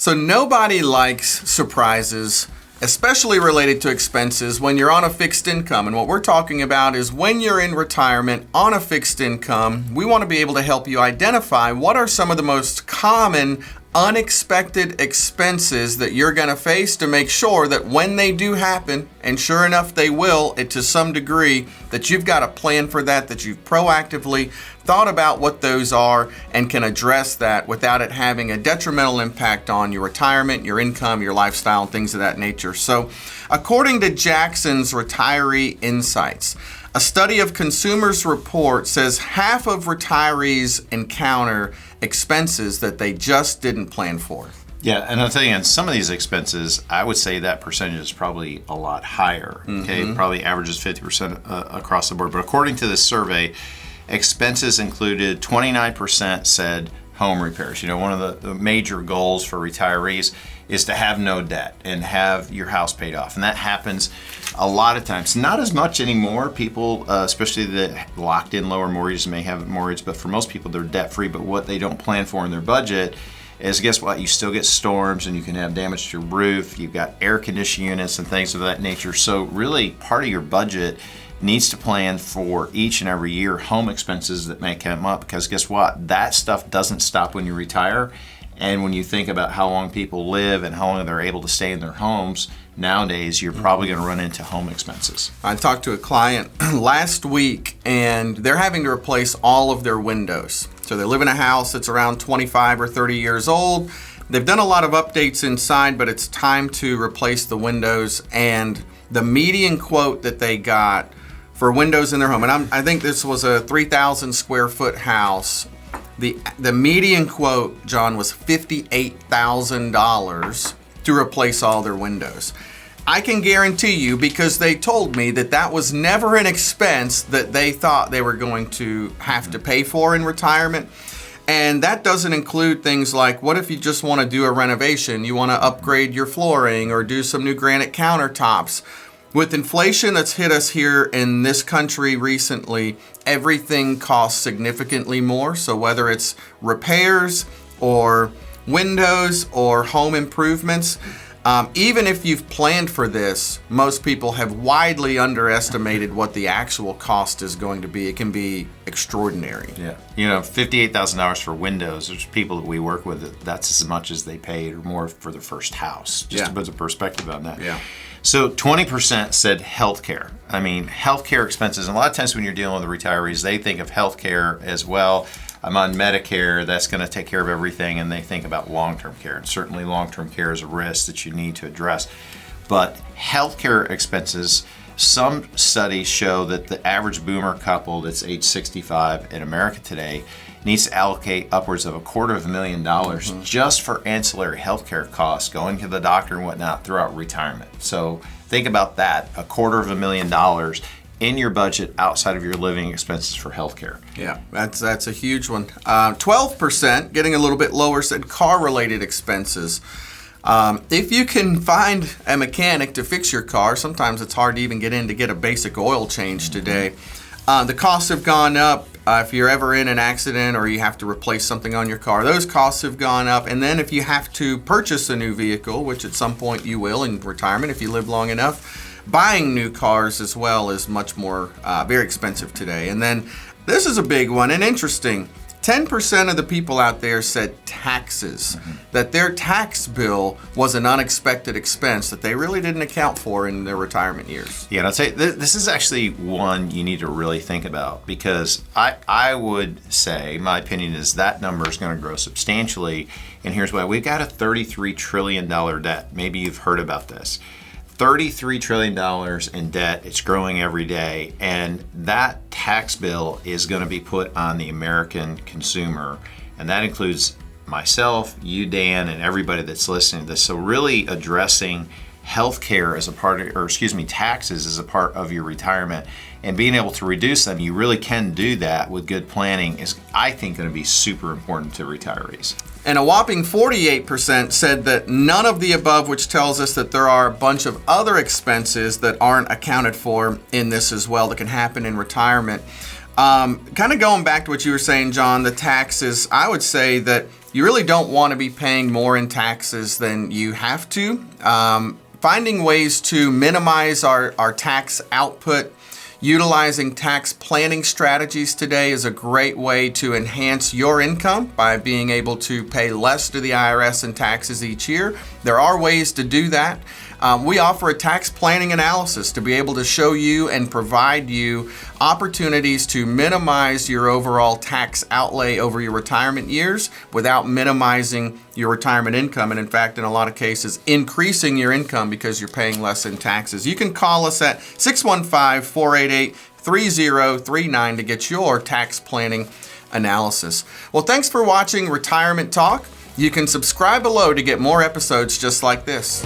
So nobody likes surprises, especially related to expenses when you're on a fixed income. And what we're talking about is when you're in retirement on a fixed income, we want to be able to help you identify what are some of the most common unexpected expenses that you're going to face to make sure that when they do happen, and sure enough they will, to some degree, that you've got a plan for that you've proactively thought about what those are and can address that without it having a detrimental impact on your retirement, your income, your lifestyle, and things of that nature. So according to Jackson's Retiree Insights, a study of Consumers Report says half of retirees encounter expenses that they just didn't plan for. Yeah, and I'll tell you, on some of these expenses, I would say that percentage is probably a lot higher. Okay, probably averages 50% across the board. But according to this survey, expenses included 29% said home repairs. You know, one of the major goals for retirees is to have no debt and have your house paid off. And that happens a lot of times. Not as much anymore. People, especially that locked in lower mortgages, may have a mortgage, but for most people, they're debt free. But what they don't plan for in their budget is, guess what? You still get storms and you can have damage to your roof. You've got air conditioning units and things of that nature. So really, part of your budget needs to plan for each and every year home expenses that may come up, because guess what? That stuff doesn't stop when you retire. And when you think about how long people live and how long they're able to stay in their homes, nowadays you're probably going to run into home expenses. I talked to a client last week and they're having to replace all of their windows. So they live in a house that's around 25 or 30 years old. They've done a lot of updates inside, but it's time to replace the windows. And the median quote that they got for windows in their home, and I think this was a 3,000 square foot house. The median quote, John, was $58,000 to replace all their windows. I can guarantee you, because they told me that was never an expense that they thought they were going to have to pay for in retirement. And that doesn't include things like, what if you just want to do a renovation? You want to upgrade your flooring or do some new granite countertops. With inflation that's hit us here in this country recently, everything costs significantly more. So whether it's repairs or windows or home improvements, even if you've planned for this, most people have widely underestimated what the actual cost is going to be. It can be extraordinary. Yeah. You know, $58,000 for windows, there's people that we work with, that's as much as they paid or more for their first house. Just to put some perspective on that. Yeah. So 20% said healthcare. I mean, healthcare expenses, and a lot of times when you're dealing with the retirees, they think of healthcare as well. I'm on Medicare, that's going to take care of everything, and they think about long-term care. And certainly long-term care is a risk that you need to address. But healthcare expenses, some studies show that the average boomer couple that's age 65 in America today needs to allocate upwards of $250,000 just for ancillary healthcare costs, going to the doctor and whatnot throughout retirement. So think about that, $250,000 in your budget outside of your living expenses for healthcare. Yeah, that's a huge one. 12%, getting a little bit lower, said car-related expenses. If you can find a mechanic to fix your car, sometimes it's hard to even get in to get a basic oil change today. The costs have gone up. If you're ever in an accident or you have to replace something on your car, those costs have gone up. And then if you have to purchase a new vehicle, which at some point you will in retirement if you live long enough, buying new cars as well is much more very expensive today. And then this is a big one and interesting. 10% of the people out there said taxes, that their tax bill was an unexpected expense that they really didn't account for in their retirement years. Yeah, and I'd say this is actually one you need to really think about, because I would say, my opinion is that number is going to grow substantially, and here's why. We've got a $33 trillion debt. Maybe you've heard about this. $33 trillion in debt. It's growing every day. And that tax bill is going to be put on the American consumer. And that includes myself, you, Dan, and everybody that's listening to this. So really addressing healthcare as a part of, taxes as a part of your retirement and being able to reduce them, you really can do that with good planning is, I think, going to be super important to retirees. And a whopping 48% said that none of the above, which tells us that there are a bunch of other expenses that aren't accounted for in this as well that can happen in retirement. Kind of going back to what you were saying, John, the taxes, I would say that you really don't want to be paying more in taxes than you have to. Finding ways to minimize our tax output, utilizing tax planning strategies today is a great way to enhance your income by being able to pay less to the IRS in taxes each year. There are ways to do that. We offer a tax planning analysis to be able to show you and provide you opportunities to minimize your overall tax outlay over your retirement years without minimizing your retirement income. And in fact, in a lot of cases, increasing your income because you're paying less in taxes. You can call us at 615-488-3039 to get your tax planning analysis. Well, thanks for watching Retirement Talk. You can subscribe below to get more episodes just like this.